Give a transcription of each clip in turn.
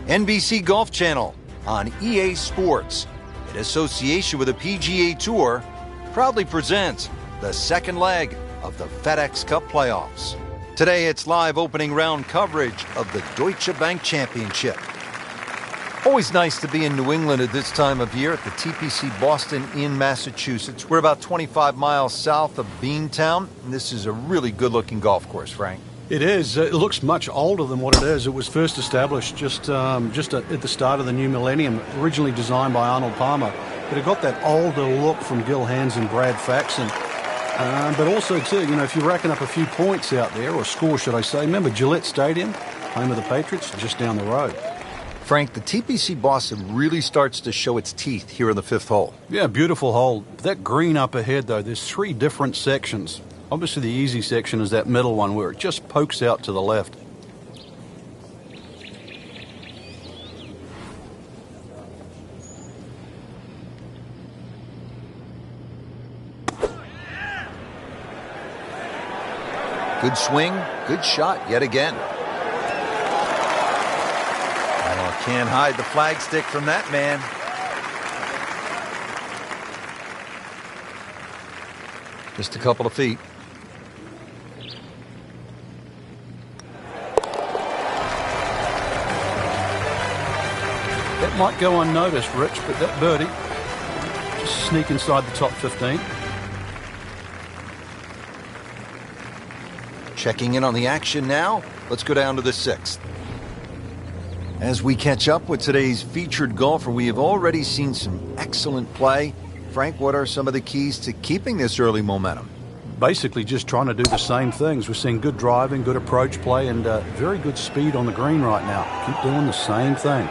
NBC Golf Channel on EA Sports, in association with the PGA Tour, proudly presents the second leg of the FedEx Cup playoffs. Today it's live opening round coverage of the Deutsche Bank Championship. Always nice to be in New England at this time of year at the TPC Boston in Massachusetts. We're about 25 miles south of Beantown, and this is a really good-looking golf course, Frank. It is. It looks much older than what it is. It was first established just at the start of the new millennium, originally designed by Arnold Palmer. But it got that older look from Gil Hanse and Brad Faxon. But also, too, you know, if you're racking up a few points out there, or score, should I say, remember Gillette Stadium, home of the Patriots, just down the road. Frank, the TPC Boston really starts to show its teeth here in the fifth hole. Yeah, beautiful hole. That green up ahead, though, there's three different sections. Obviously, the easy section is that middle one where it just pokes out to the left. Good swing, good shot yet again. Can't hide the flagstick from that man. Just a couple of feet. That might go unnoticed, Rich, but that birdie just sneak inside the top 15. Checking in on the action now. Let's go down to the sixth. As we catch up with today's featured golfer, we have already seen some excellent play. Frank, what are some of the keys to keeping this early momentum? Basically just trying to do the same things. We're seeing good driving, good approach play, and very good speed on the green right now. Keep doing the same thing.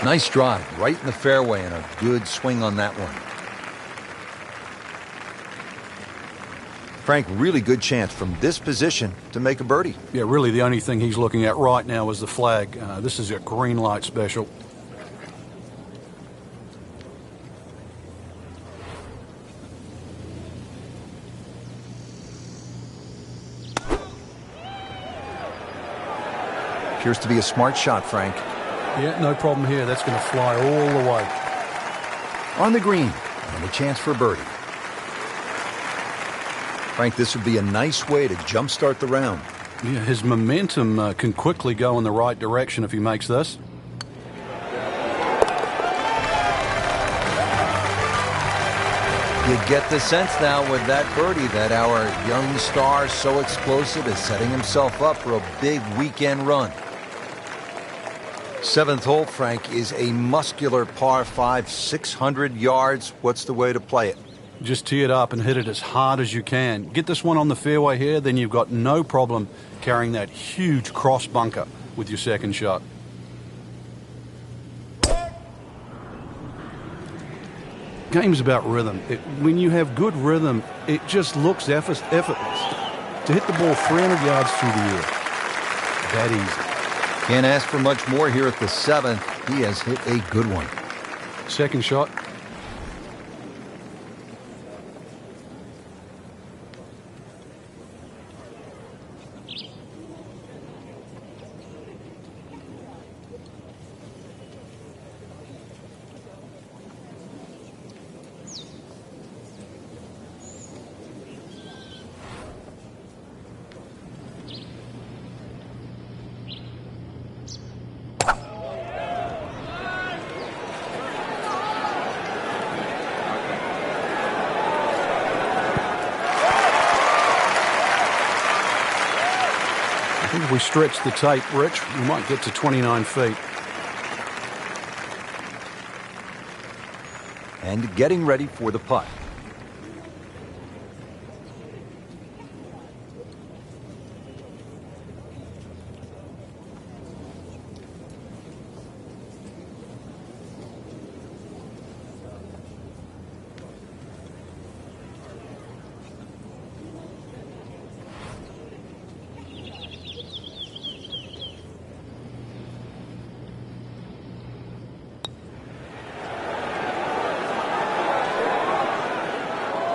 Nice drive, right in the fairway, and a good swing on that one. Frank, really good chance from this position to make a birdie. Yeah, really the only thing he's looking at right now is the flag. This is a green light special. Appears to be a smart shot, Frank. Yeah, no problem here. That's going to fly all the way. On the green, and a chance for a birdie. Frank, this would be a nice way to jumpstart the round. Yeah, his momentum can quickly go in the right direction if he makes this. You get the sense now with that birdie that our young star, so explosive, is setting himself up for a big weekend run. Seventh hole, Frank, is a muscular par 5, 600 yards. What's the way to play it? Just tee it up and hit it as hard as you can. Get this one on the fairway here, then you've got no problem carrying that huge cross bunker with your second shot. Game's about rhythm. When you have good rhythm, it just looks effortless. To hit the ball 300 yards through the air, that easy. Can't ask for much more here at the seventh. He has hit a good one. Second shot. If we stretch the tape, Rich, we might get to 29 feet. And getting ready for the putt.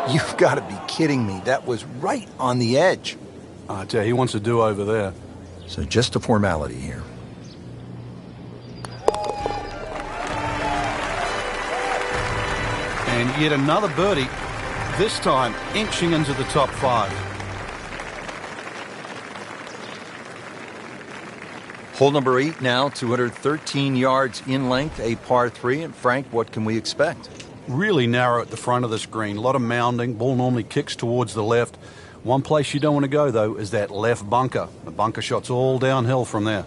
You've got to be kidding me. That was right on the edge. I tell you, he wants a do-over there. So just a formality here. And yet another birdie, this time inching into the top 5. Hole number 8 now, 213 yards in length, a par 3. And Frank, what can we expect? Really narrow at the front of this green. A lot of mounding. Ball normally kicks towards the left. One place you don't want to go, though, is that left bunker. The bunker shot's all downhill from there.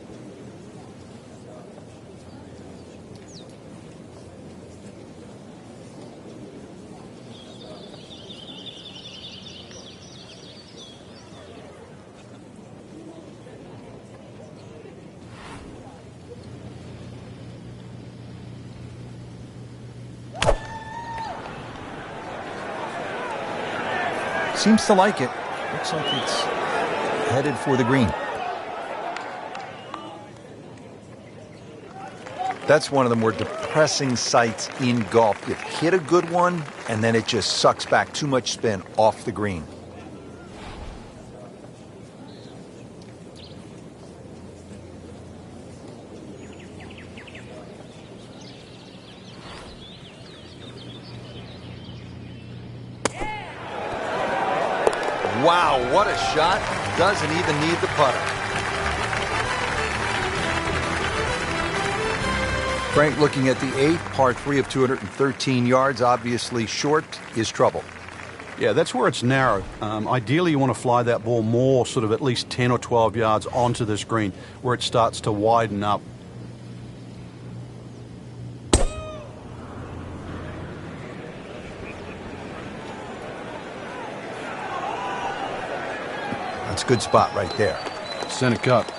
Seems to like it. Looks like it's headed for the green. That's one of the more depressing sights in golf. You hit a good one, and then it just sucks back too much spin off the green. Wow, what a shot. Doesn't even need the putter. Frank, looking at the 8th, par 3 of 213 yards, obviously short, is trouble. Yeah, that's where it's narrow. Ideally, you want to fly that ball more, sort of at least 10 or 12 yards onto this green, where it starts to widen up. That's a good spot right there. Center cut.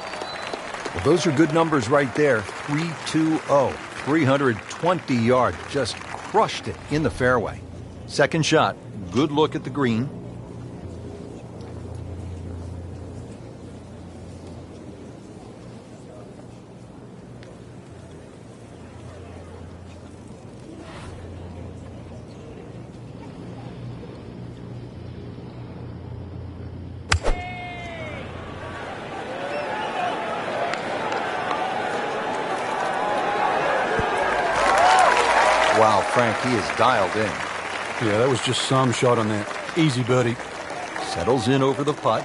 Well, those are good numbers right there. 320, 320 yards. Just crushed it in the fairway. Second shot, good look at the green. Wow, Frank, he is dialed in. Yeah, that was just some shot on that. Easy birdie. Settles in over the putt.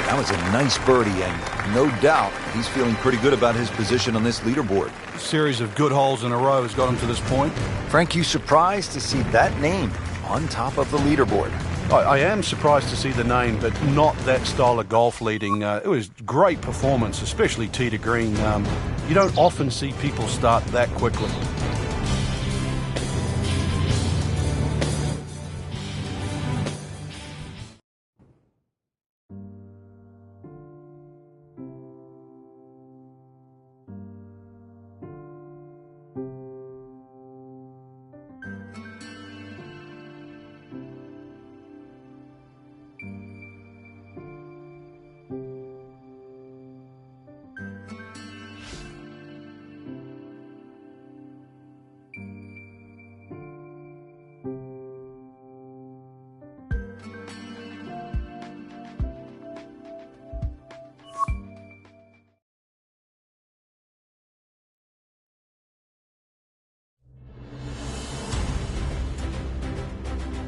That was a nice birdie, and no doubt he's feeling pretty good about his position on this leaderboard. A series of good holes in a row has got him to this point. Frank, you surprised to see that name on top of the leaderboard? I am surprised to see the name, but not that style of golf leading. It was great performance, especially tee to green. You don't often see people start that quickly.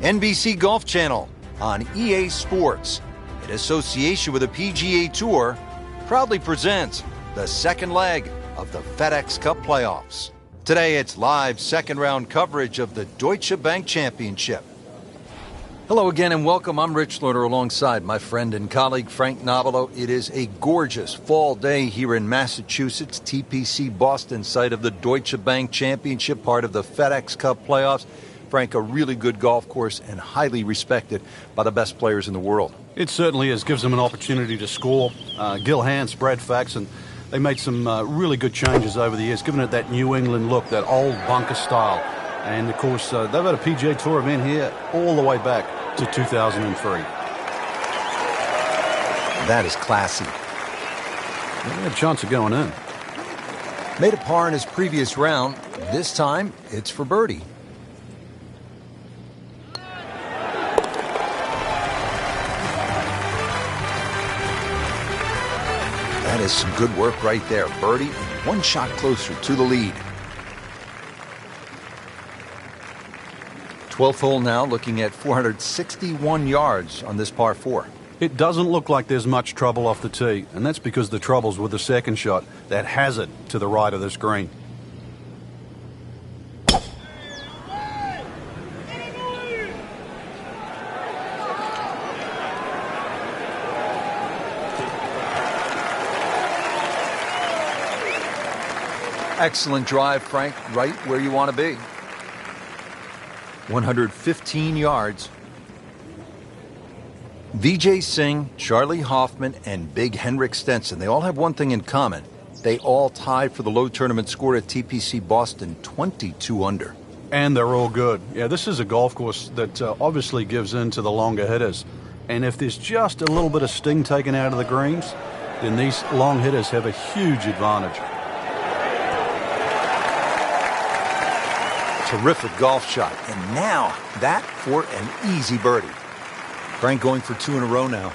NBC Golf Channel on EA Sports, in association with the PGA Tour, proudly presents the second leg of the FedEx Cup playoffs. Today it's live second round coverage of the Deutsche Bank Championship. Hello again and welcome. I'm Rich Lerner alongside my friend and colleague Frank Nobilo. It is a gorgeous fall day here in Massachusetts, TPC Boston, site of the Deutsche Bank Championship, part of the FedEx Cup playoffs. Frank, a really good golf course and highly respected by the best players in the world. It certainly is. Gives them an opportunity to score. Gil Hanse, Brad Faxon, they made some really good changes over the years, giving it that New England look, that old bunker style. And, of course, they've had a PGA Tour event here all the way back to 2003. That is classy. They had a chance of going in. Made a par in his previous round. This time, it's for birdie. That is some good work right there. Birdie, and one shot closer to the lead. 12th hole now, looking at 461 yards on this par 4. It doesn't look like there's much trouble off the tee, and that's because the trouble's with the second shot, that hazard to the right of this green. Excellent drive, Frank, right where you want to be. 115 yards. Vijay Singh, Charlie Hoffman, and Big Henrik Stenson, they all have one thing in common. They all tied for the low tournament score at TPC Boston, 22 under. And they're all good. Yeah, this is a golf course that obviously gives in to the longer hitters. And if there's just a little bit of sting taken out of the greens, then these long hitters have a huge advantage. Terrific golf shot. And now that for an easy birdie. Frank going for 2 in a row now.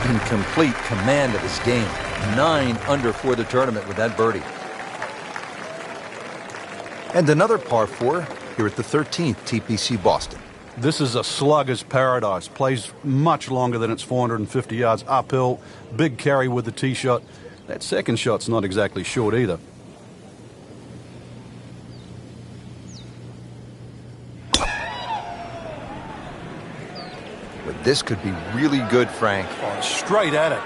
In complete command of his game. 9 under for the tournament with that birdie. And another par 4 here at the 13th TPC Boston. This is a slugger's paradise. Plays much longer than its 450 yards uphill. Big carry with the tee shot. That second shot's not exactly short either. But this could be really good, Frank. Oh, straight at it.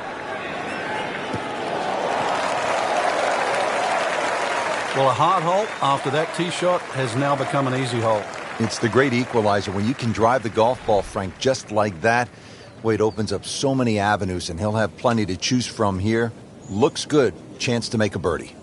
Well, a hard hole after that tee shot has now become an easy hole. It's the great equalizer. When you can drive the golf ball, Frank, just like that, well, it opens up so many avenues, and he'll have plenty to choose from here. Looks good. Chance to make a birdie.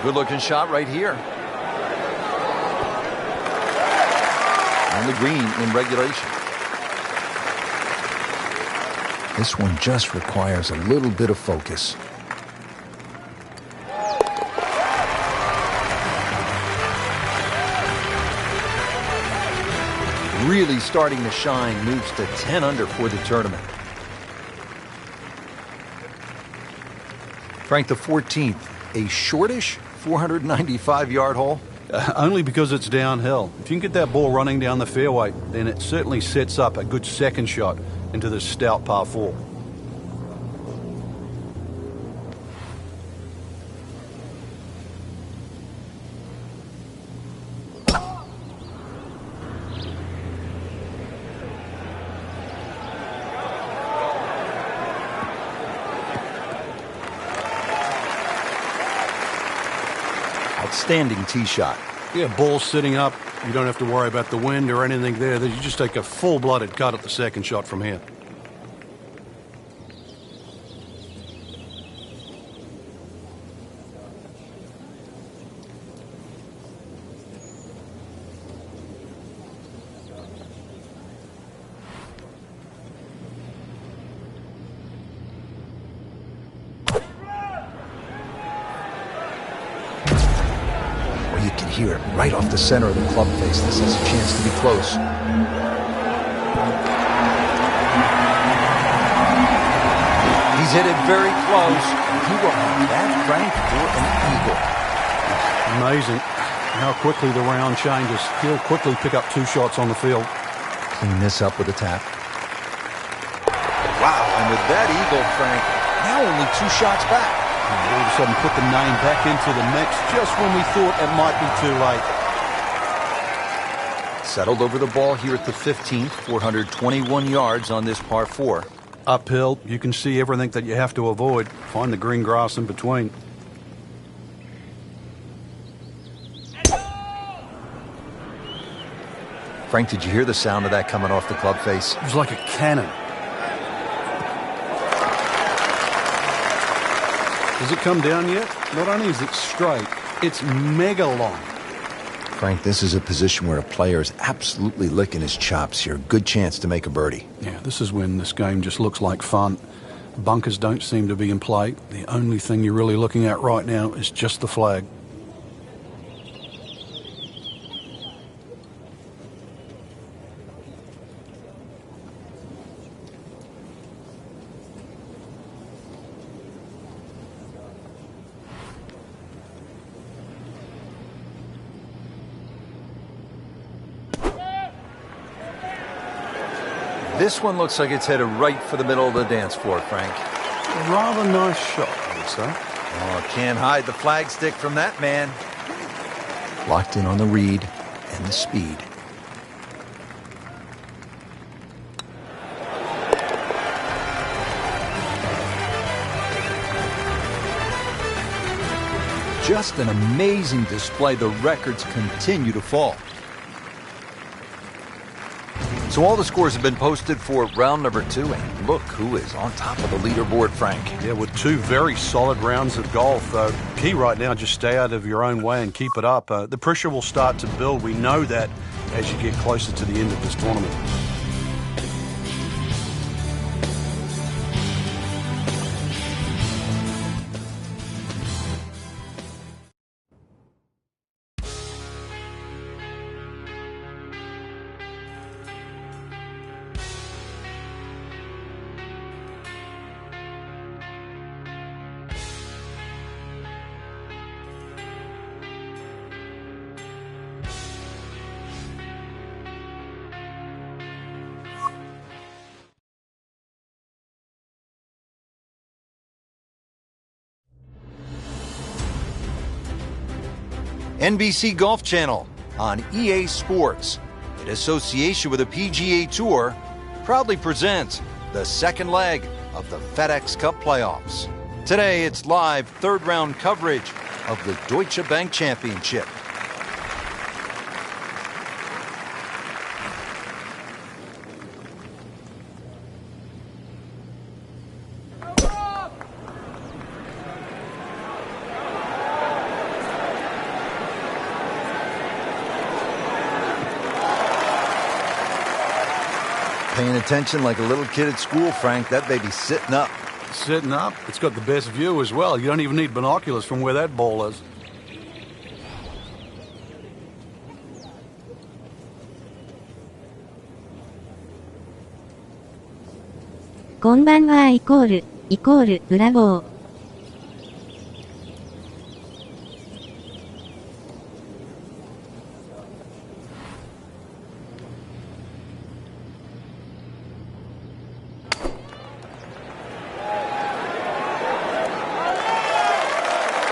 Good-looking shot right here. On the green in regulation. This one just requires a little bit of focus. Really starting to shine, moves to 10 under for the tournament. Frank, the 14th, a shortish 495-yard hole. Only because it's downhill. If you can get that ball running down the fairway, then it certainly sets up a good second shot into this stout par 4. Outstanding tee shot. Yeah, ball sitting up. You don't have to worry about the wind or anything there. You just take a full-blooded cut at the second shot from here. Hear it right off the center of the club face. This has a chance to be close. He's hit it very close. He will have that, Frank, for an eagle. Amazing how quickly the round changes. He'll quickly pick up 2 shots on the field. Clean this up with a tap. Wow, and with that eagle, Frank, now only 2 shots back. And all of a sudden put the name back into the mix just when we thought it might be too late. Settled over the ball here at the 15th, 421 yards on this par 4. Uphill, you can see everything that you have to avoid. Find the green grass in between. Frank, did you hear the sound of that coming off the club face? It was like a cannon. Has it come down yet? Not only is it straight, it's mega long. Frank, this is a position where a player is absolutely licking his chops here. Good chance to make a birdie. Yeah, this is when this game just looks like fun. Bunkers don't seem to be in play. The only thing you're really looking at right now is just the flag. This one looks like it's headed right for the middle of the dance floor, Frank. A rather nice shot, I would say. Oh, can't hide the flagstick from that man. Locked in on the read and the speed. Just an amazing display. The records continue to fall. So all the scores have been posted for round number 2, and look who is on top of the leaderboard, Frank. Yeah, with 2 very solid rounds of golf. Key right now, just stay out of your own way and keep it up. The pressure will start to build. We know that as you get closer to the end of this tournament. NBC Golf Channel on EA Sports, in association with the PGA Tour, proudly presents the second leg of the FedEx Cup playoffs. Today, it's live third-round coverage of the Deutsche Bank Championship. Paying attention like a little kid at school, Frank. That baby's sitting up. Sitting up? It's got the best view as well. You don't even need binoculars from where that ball is. Konbanwa == Bravo.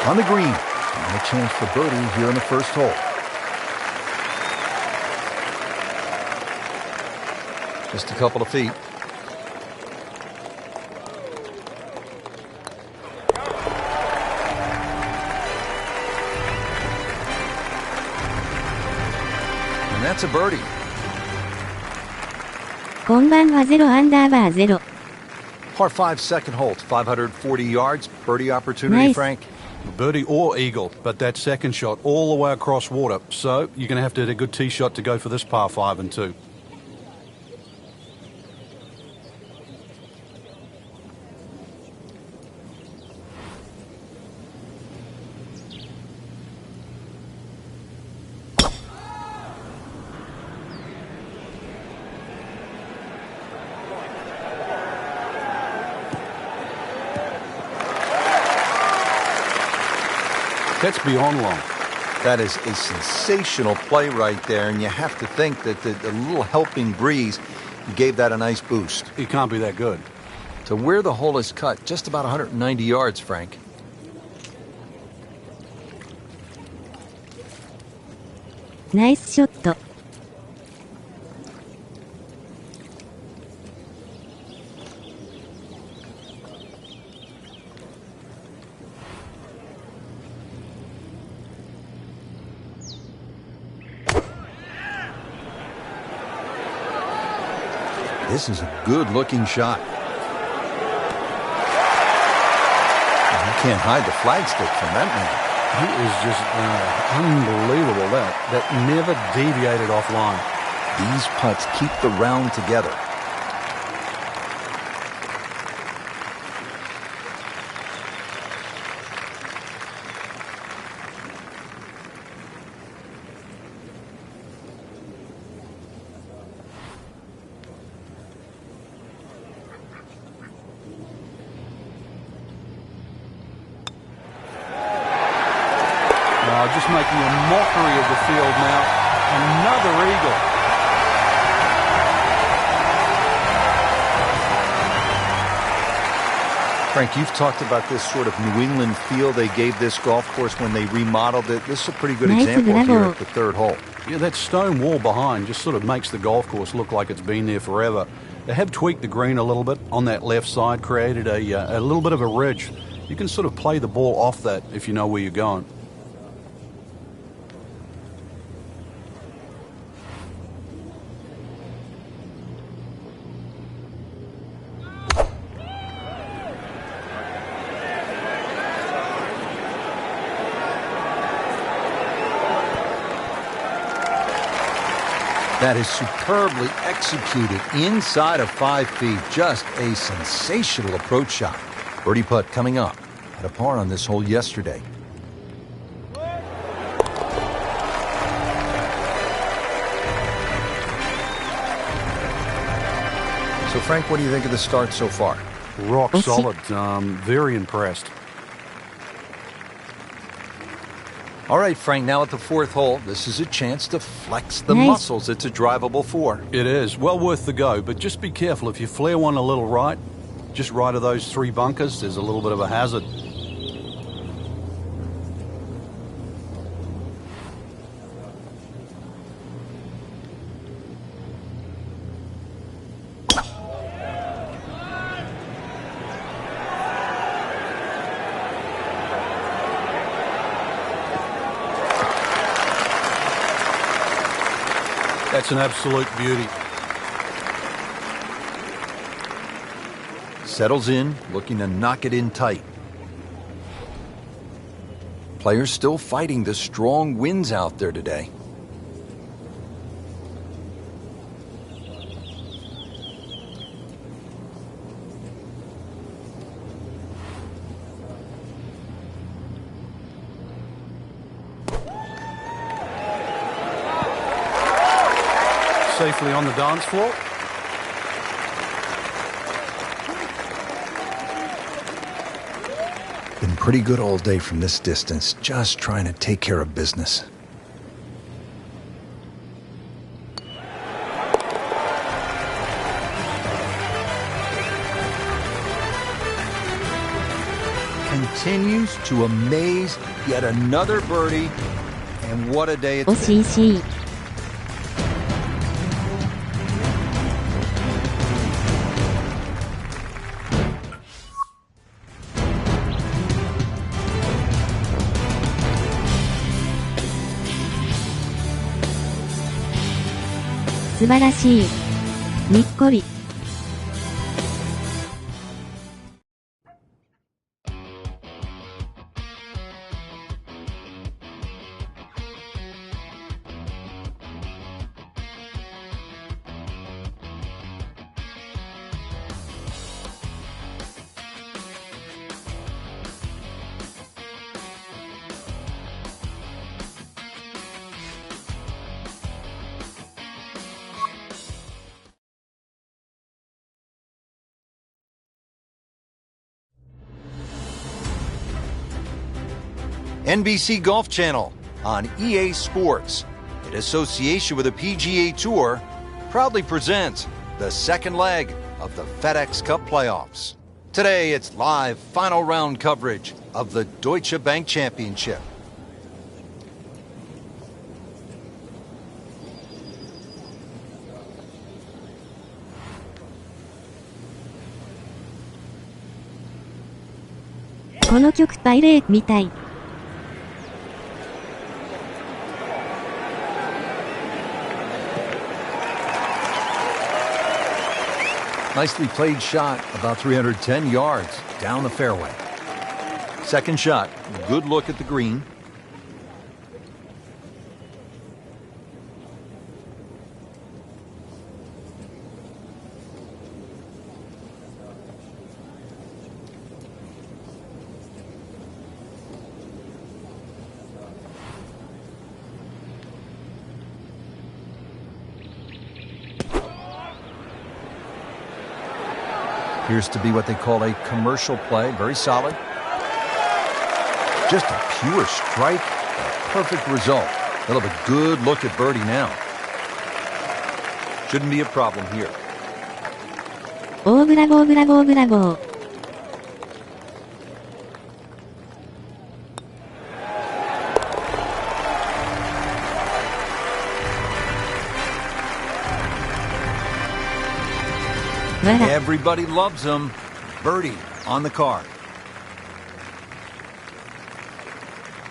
On the green, and a chance for birdie here in the first hole. Just a couple of feet. And that's a birdie. こんばんは0_0. Par 5 second hole, it's 540 yards. Birdie opportunity, Nice. Frank. Birdie or eagle, but that second shot all the way across water. So you're going to have to hit a good tee shot to go for this par 5 and 2. That's beyond long. That is a sensational play right there, and you have to think that the little helping breeze gave that a nice boost. It can't be that good. To where the hole is cut, just about 190 yards, Frank. Nice shot. This is a good-looking shot. You can't hide the flagstick from that man. He is just unbelievable. That never deviated offline. These putts keep the round together. Just making a mockery of the field now. Another eagle. Frank, you've talked about this sort of New England feel they gave this golf course when they remodeled it. This is a pretty good example here at the third hole. Yeah, that stone wall behind just sort of makes the golf course look like it's been there forever. They have tweaked the green a little bit on that left side, created a little bit of a ridge. You can sort of play the ball off that if you know where you're going. That is superbly executed inside of 5 feet. Just a sensational approach shot. Birdie putt coming up. Had a par on this hole yesterday. So, Frank, what do you think of the start so far? Rock solid. Very impressed. All right, Frank, now at the fourth hole, this is a chance to flex the muscles. It's a drivable 4. It is. Well worth the go, but just be careful. If you flare one a little right, just right of those 3 bunkers, there's a little bit of a hazard. That's an absolute beauty. Settles in, looking to knock it in tight. Players still fighting the strong winds out there today. Safely on the dance floor. Been pretty good all day from this distance, just trying to take care of business. Continues to amaze. Yet another birdie. And what a day it's been. 素晴らしい。にっこり。NBC Golf Channel on EA Sports, in association with the PGA Tour, proudly presents the second leg of the FedEx Cup playoffs. Today, it's live final round coverage of the Deutsche Bank Championship. This この曲パイレーみたい。Nicely played shot, about 310 yards down the fairway. Second shot, good look at the green. Appears to be what they call a commercial play. Very solid. Just a pure strike. A perfect result. They'll have a good look at birdie now. Shouldn't be a problem here. Oh, bravo, bravo, bravo. Everybody loves them. Birdie on the card.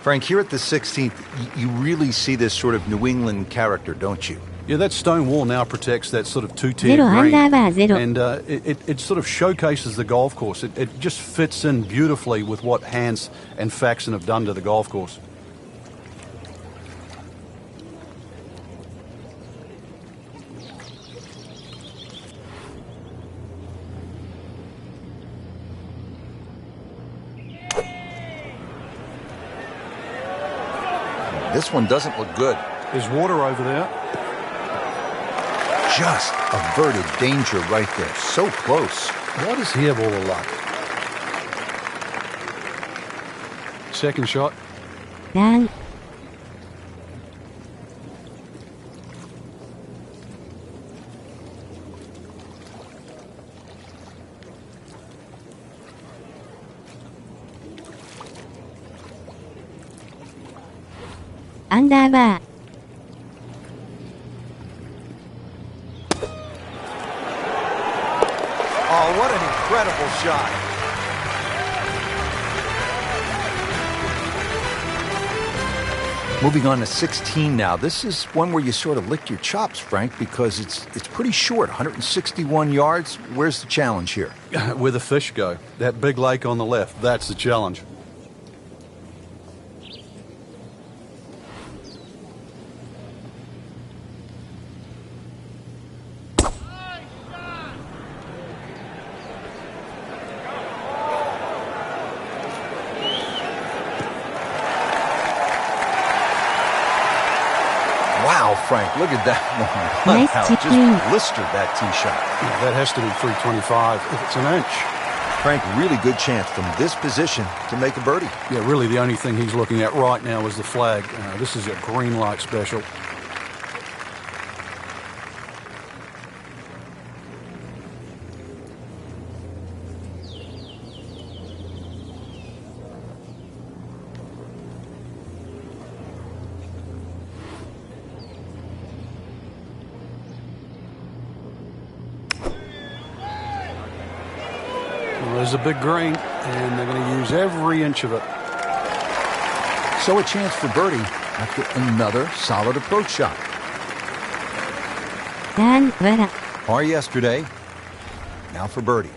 Frank, here at the 16th, you really see this sort of New England character, don't you? Yeah, that stone wall now protects that sort of two-tier green. And it sort of showcases the golf course. It just fits in beautifully with what Hans and Faxon have done to the golf course. This one doesn't look good. There's water over there. Just averted danger right there. So close. Why does he have all the luck? Second shot. Down. Underbar. Oh, what an incredible shot. Moving on to 16 now. This is one where you sort of lick your chops, Frank, because it's pretty short, 161 yards. Where's the challenge here? Where the fish go. That big lake on the left, that's the challenge. Wow, Frank, look at that one. Nice How it chip just in. blistered that tee shot. Yeah, that has to be 325 if it's an inch. Frank, really good chance from this position to make a birdie. Yeah, really the only thing he's looking at right now is the flag. This is a green light special. There's a big green, and they're going to use every inch of it. So a chance for birdie after another solid approach shot. Down, voilà. Par yesterday, now for birdie.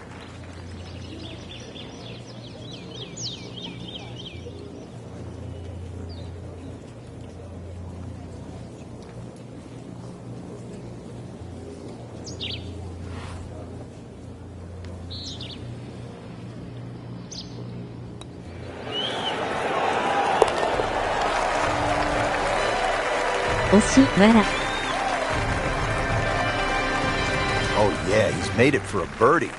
Oshi, voilà. Oh yeah, he's made it for a birdie.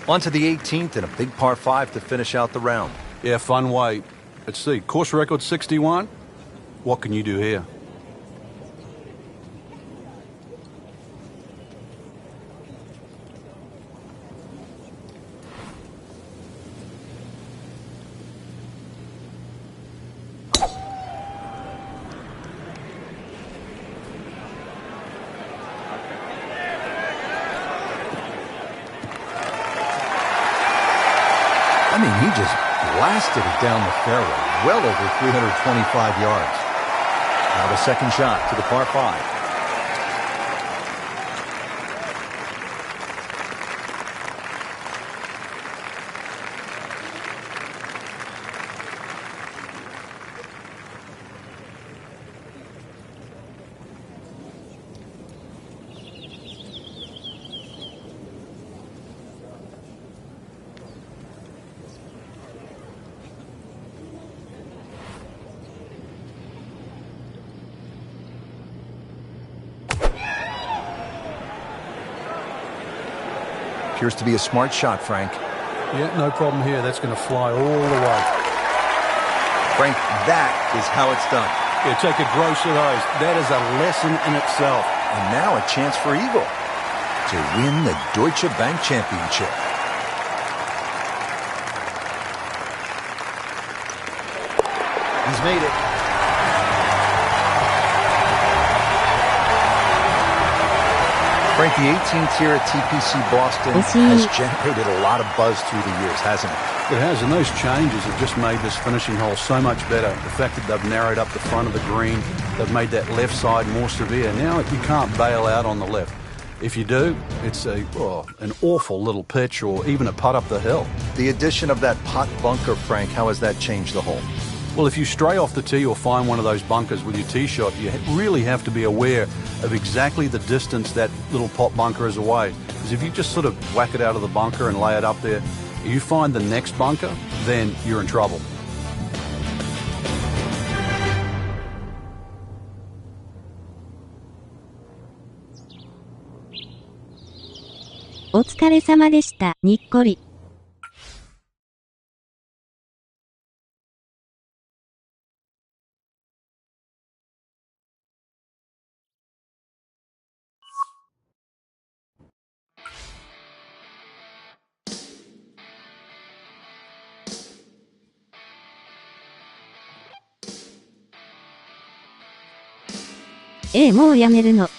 On to the 18th and a big par 5 to finish out the round. Yeah, fun way. Let's see, course record 61. What can you do here? I mean, he just blasted it down the fairway, well over 325 yards. Now the second shot to the par 5. appears to be a smart shot, Frank. Yeah, no problem here. That's going to fly all the way. Frank, that is how it's done. Yeah, take a gross of those. That is a lesson in itself. And now a chance for Eagle to win the Deutsche Bank Championship. He's made it. Frank, the 18th year at TPC Boston has generated a lot of buzz through the years, hasn't it? It has, and those changes have just made this finishing hole so much better. The fact that they've narrowed up the front of the green, they've made that left side more severe. Now you can't bail out on the left. If you do, it's an awful little pitch or even a putt up the hill. The addition of that putt bunker, Frank, how has that changed the hole? Well, if you stray off the tee or find one of those bunkers with your tee shot, you really have to be aware of exactly the distance that little pot bunker is away. Because if you just sort of whack it out of the bunker and lay it up there, you find the next bunker, then you're in trouble.お疲れ様でした。にっこり。もうやめるの。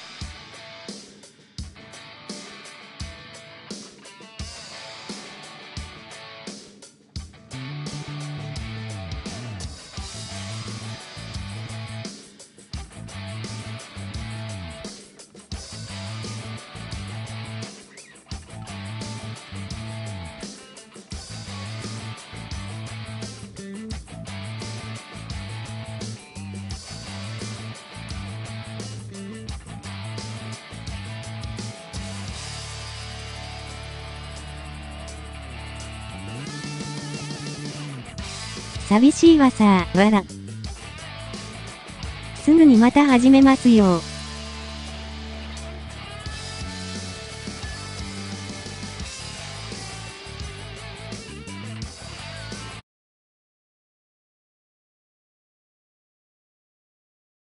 寂しいわさ、わら。すぐにまた始めますよ。